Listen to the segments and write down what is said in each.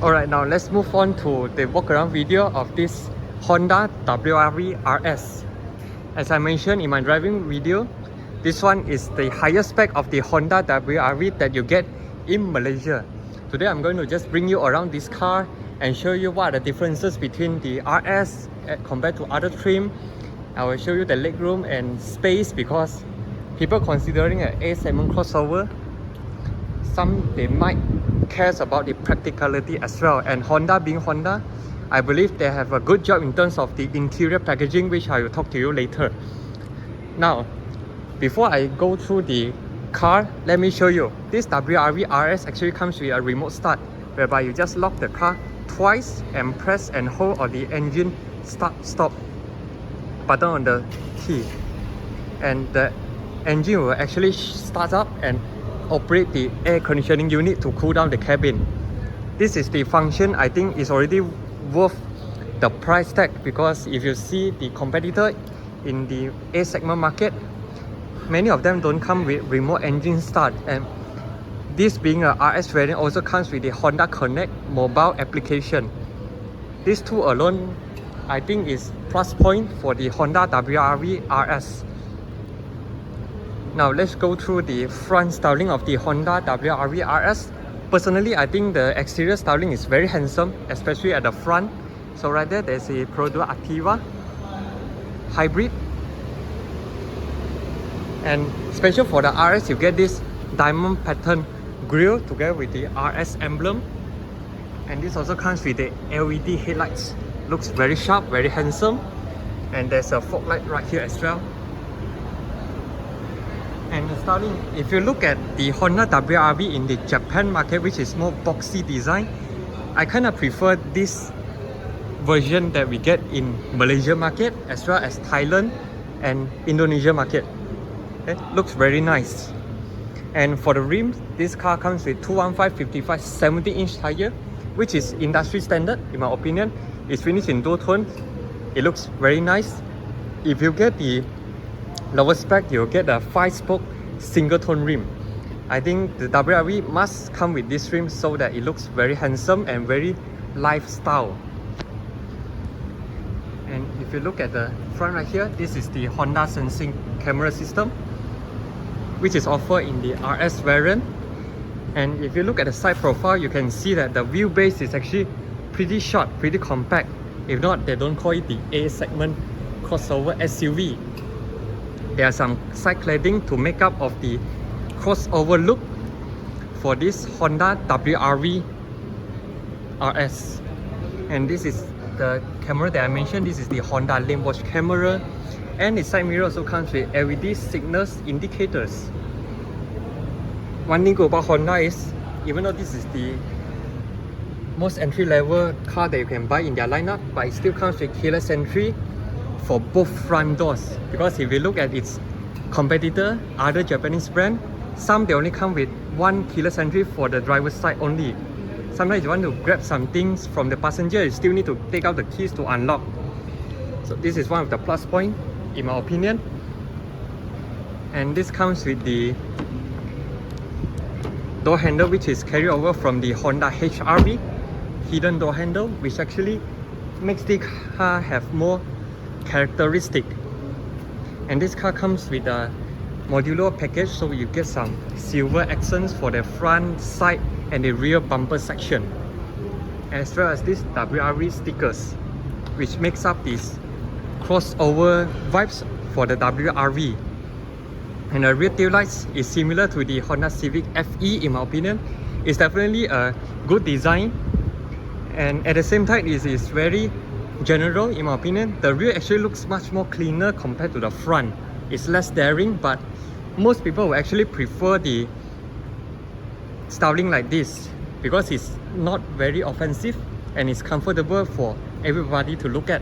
Alright, now let's move on to the walk around video of this Honda WRV RS. As I mentioned in my driving video, this one is the highest spec of the Honda WRV that you get in Malaysia. Today I'm going to just bring you around this car and show you what are the differences between the RS compared to other trim. I will show you the legroom and space because people considering an A segment crossover, they might cares about the practicality as well. And Honda being Honda, I believe they have a good job in terms of the interior packaging, which I will talk to you later. Now, before I go through the car, let me show you. This WRV RS actually comes with a remote start, whereby you just lock the car twice and press and hold on the engine stop button on the key, and the engine will actually start up and operate the air conditioning unit to cool down the cabin. This is the function I think is already worth the price tag, because if you see the competitor in the A segment market, many of them don't come with remote engine start, and this being a RS variant also comes with the Honda Connect mobile application. These two alone I think is plus point for the Honda WRV RS. Now let's go through the front styling of the Honda WRV RS. Personally, I think the exterior styling is very handsome, especially at the front. So right there, there's a Produa Activa hybrid. And special for the RS, you get this diamond pattern grille together with the RS emblem. And this also comes with the LED headlights. Looks very sharp, very handsome. And there's a fog light right here as well. And the styling, if you look at the Honda WRV in the Japan market, which is more boxy design, I kind of prefer this version that we get in Malaysia market as well as Thailand and Indonesia market. It looks very nice. And for the rims, this car comes with 215/55 70-inch tire, which is industry standard in my opinion. It's finished in dual tone. It looks very nice. If you get the lower spec, you'll get a 5-spoke single tone rim. I think the WRV must come with this rim so that it looks very handsome and very lifestyle. And if you look at the front right here, this is the Honda sensing camera system, which is offered in the RS variant. And if you look at the side profile, you can see that the wheelbase is actually pretty short, pretty compact. If not, they don't call it the A segment crossover SUV. There are some side cladding to make up of the crossover look for this Honda WRV RS. And this is the camera that I mentioned. This is the Honda lane watch camera, and the side mirror also comes with LED signals indicators. One thing good about Honda is, even though this is the most entry-level car that you can buy in their lineup, but it still comes with keyless entry for both front doors. Because if you look at its competitor, other Japanese brand, some they only come with one keyless entry for the driver's side only. Sometimes you want to grab some things from the passenger, you still need to take out the keys to unlock. So this is one of the plus points in my opinion. And this comes with the door handle, which is carried over from the Honda HRV hidden door handle, which actually makes the car have more characteristic. And this car comes with a modular package, so you get some silver accents for the front, side and the rear bumper section, as well as these WRV stickers, which makes up these crossover vibes for the WRV. And the rear tail lights is similar to the Honda Civic FE in my opinion. It's definitely a good design, and at the same time it is very general in my opinion. The rear actually looks much more cleaner compared to the front. It's less daring, but most people will actually prefer the styling like this because it's not very offensive and it's comfortable for everybody to look at.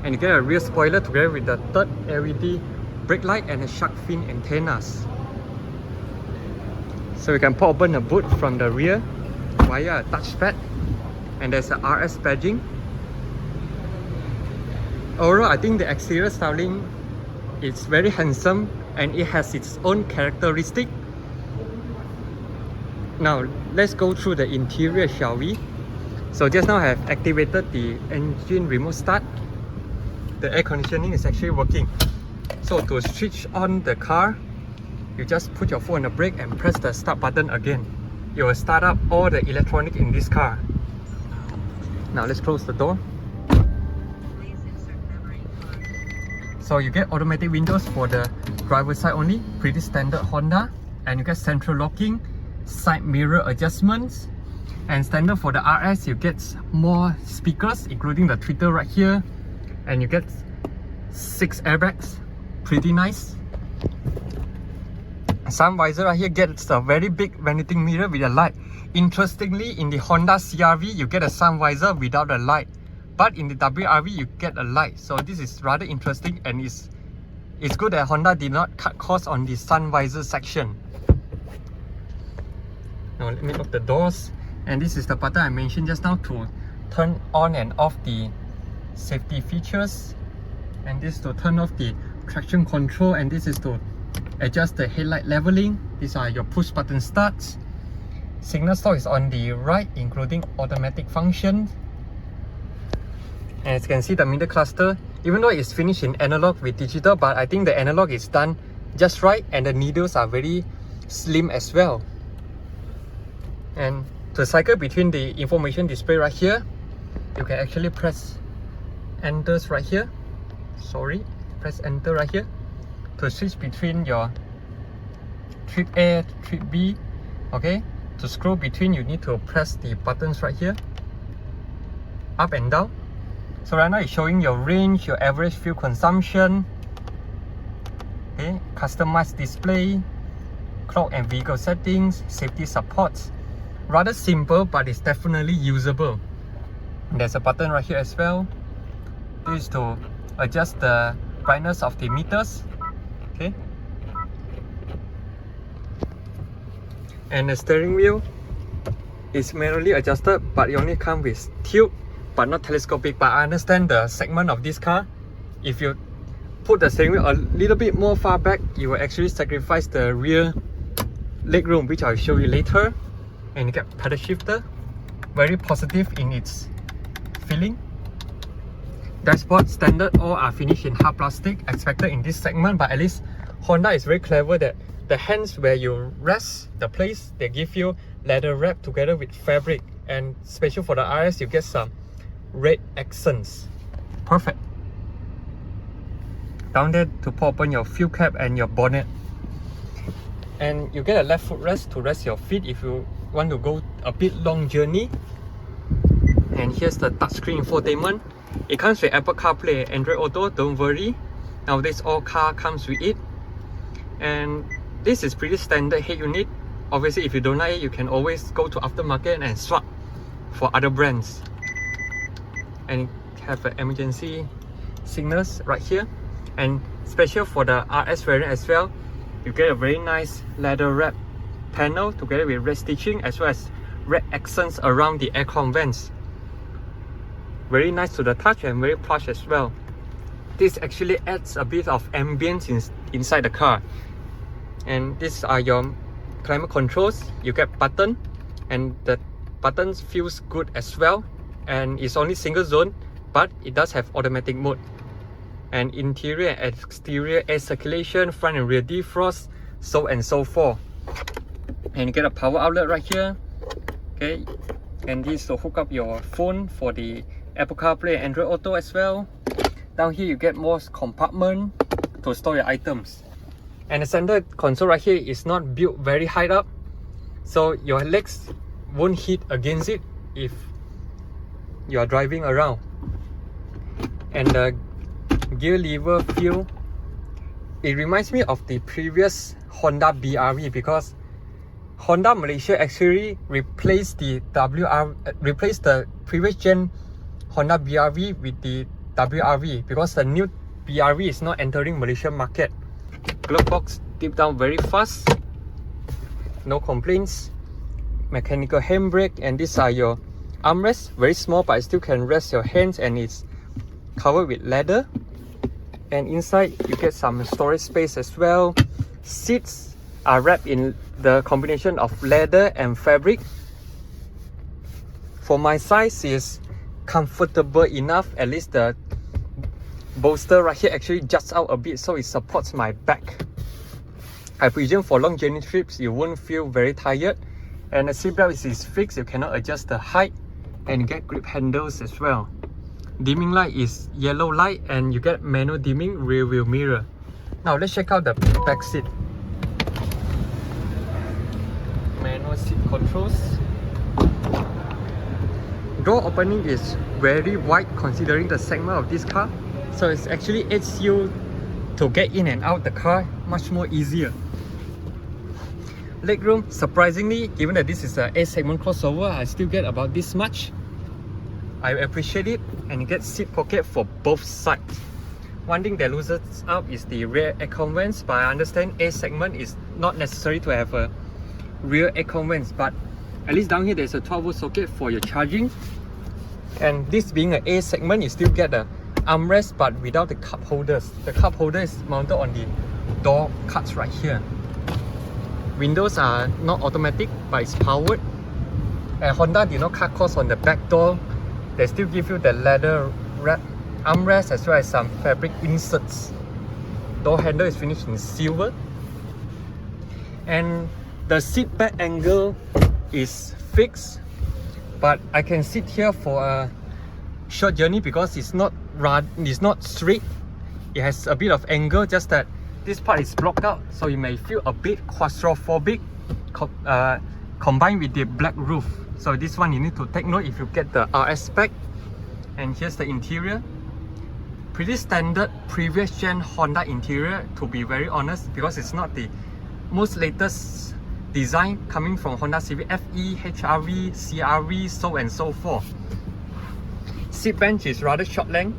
And you get a rear spoiler together with the third LED brake light and the shark fin antennas. So you can pop open the boot from the rear via a touchpad, and there's a RS badging. Overall, I think the exterior styling is very handsome and it has its own characteristic. Now let's go through the interior, shall we? So just now I have activated the engine remote start. The air conditioning is actually working. So to switch on the car, you just put your foot on the brake and press the start button again. It will start up all the electronic in this car. Now let's close the door. So you get automatic windows for the driver's side only, pretty standard Honda. And you get central locking, side mirror adjustments. And standard for the RS, you get more speakers, including the tweeter right here. And you get 6 airbags, pretty nice. Sun visor right here gets a very big vanity mirror with a light. Interestingly, in the Honda CR-V, you get a sun visor without a light. But in the WR-V, you get a light. So this is rather interesting, and it's good that Honda did not cut costs on the sun visor section. Now let me lock the doors. And this is the button I mentioned just now to turn on and off the safety features. And this to turn off the traction control, and this is to adjust the headlight leveling. These are your push button starts. Signal stop is on the right, including automatic function. And as you can see, the middle cluster, even though it's finished in analog with digital, but I think the analog is done just right, and the needles are very slim as well. And to cycle between the information display right here, you can actually press enter right here. Press enter right here to switch between your trip A, trip B. Okay, to scroll between, you need to press the buttons right here, up and down. So right now it's showing your range, your average fuel consumption. Okay, customized display, clock and vehicle settings, safety supports. Rather simple, but it's definitely usable. There's a button right here as well. This is to adjust the brightness of the meters. Okay. And the steering wheel is manually adjusted, but it only comes with tilt, but not telescopic. But I understand the segment of this car. If you put the steering wheel a little bit more far back, you will actually sacrifice the rear legroom, which I'll show you later. And you get pedal shifter, very positive in its feeling. Dashboard standard, all are finished in hard plastic, expected in this segment, but at least Honda is very clever that the hands where you rest the place, they give you leather wrap together with fabric, and special for the RS, you get some red accents. Perfect. Down there to pop open your fuel cap and your bonnet. And you get a left footrest to rest your feet if you want to go a bit long journey. And here's the touchscreen infotainment. It comes with Apple CarPlay, Android Auto, don't worry. Nowadays all car comes with it. And this is pretty standard head unit. Obviously if you don't like it, you can always go to aftermarket and swap for other brands. And you have an emergency signals right here. And special for the RS variant as well, you get a very nice leather wrap panel together with red stitching, as well as red accents around the aircon vents. Very nice to the touch and very plush as well. This actually adds a bit of ambience inside the car. And these are your climate controls. You get button, and the buttons feels good as well. And it's only single zone, but it does have automatic mode. And interior and exterior air circulation, front and rear defrost, so and so forth. And you get a power outlet right here. Okay, and this to hook up your phone for the Apple CarPlay and Android Auto as well. Down here you get more compartment to store your items. And the center console right here is not built very high up, so your legs won't hit against it if you are driving around. And the gear lever feel, it reminds me of the previous Honda BR-V, because Honda Malaysia actually replaced the previous gen Honda BR-V with the WR-V, because the new BR-V is not entering Malaysian market. Glove box deep down very fast, no complaints. Mechanical handbrake, and these are your armrests, very small but still can rest your hands, and it's covered with leather. And inside you get some storage space as well. Seats are wrapped in the combination of leather and fabric. For my size is comfortable enough. At least the bolster right here actually juts out a bit, so it supports my back. I presume for long journey trips you won't feel very tired. And the seat belt is fixed, you cannot adjust the height, and you get grip handles as well. Dimming light is yellow light, and you get manual dimming rear view mirror. Now let's check out the back seat. Manual seat controls. Door opening is very wide considering the segment of this car, so it actually aids you to get in and out the car much more easier. Legroom, surprisingly, given that this is an A segment crossover, I still get about this much. I appreciate it, and you get seat pocket for both sides. One thing that loses out is the rear aircon vents, but I understand A segment is not necessary to have a rear aircon vents, but at least down here there's a 12-volt socket for your charging. And this being an A segment, you still get a armrest but without the cup holders. The cup holder is mounted on the door cuts right here. Windows are not automatic, but it's powered. And Honda did not cut costs on the back door. They still give you the leather wrap armrest as well as some fabric inserts. Door handle is finished in silver. And the seat back angle is fixed, but I can sit here for a short journey because it's not straight. It has a bit of angle, just that this part is blocked out, so you may feel a bit claustrophobic combined with the black roof. So this one you need to take note if you get the RS spec. And here's the interior. Pretty standard previous gen Honda interior, to be very honest, because it's not the most latest design coming from Honda Civic FE, HRV, CRV, so and so forth. Seat bench is rather short length.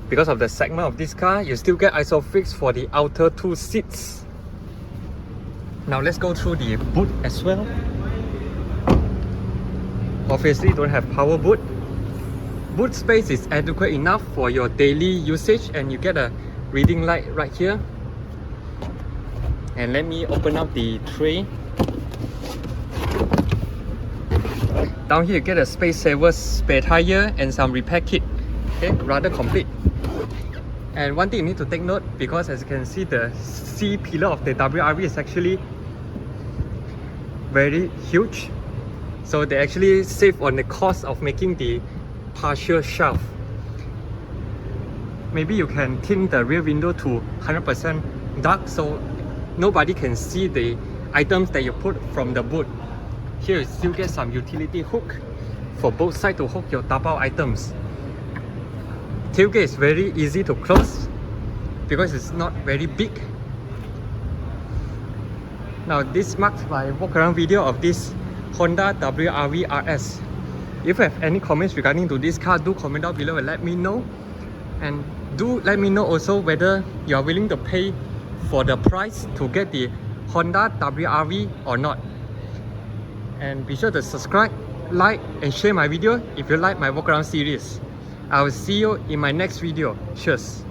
Because of the segment of this car, you still get ISOFIX for the outer two seats. Now let's go through the boot as well. Obviously don't have power boot. Boot space is adequate enough for your daily usage, and you get a reading light right here. And let me open up the tray. Down here you get a space saver spare tire and some repair kit. Okay, rather complete. And one thing you need to take note, because as you can see, the C pillar of the WRV is actually very huge. So they actually save on the cost of making the partial shelf. Maybe you can tint the rear window to 100% dark so nobody can see the items that you put from the boot. Here you still get some utility hook for both sides to hook your tapao items. Tailgate is very easy to close because it's not very big. Now this marks my walk around video of this Honda WRV RS. If you have any comments regarding to this car, do comment down below and let me know. And do let me know also whether you are willing to pay for the price to get the Honda WRV or not. And be sure to subscribe, like and share my video if you like my walk around series. I will see you in my next video. Cheers!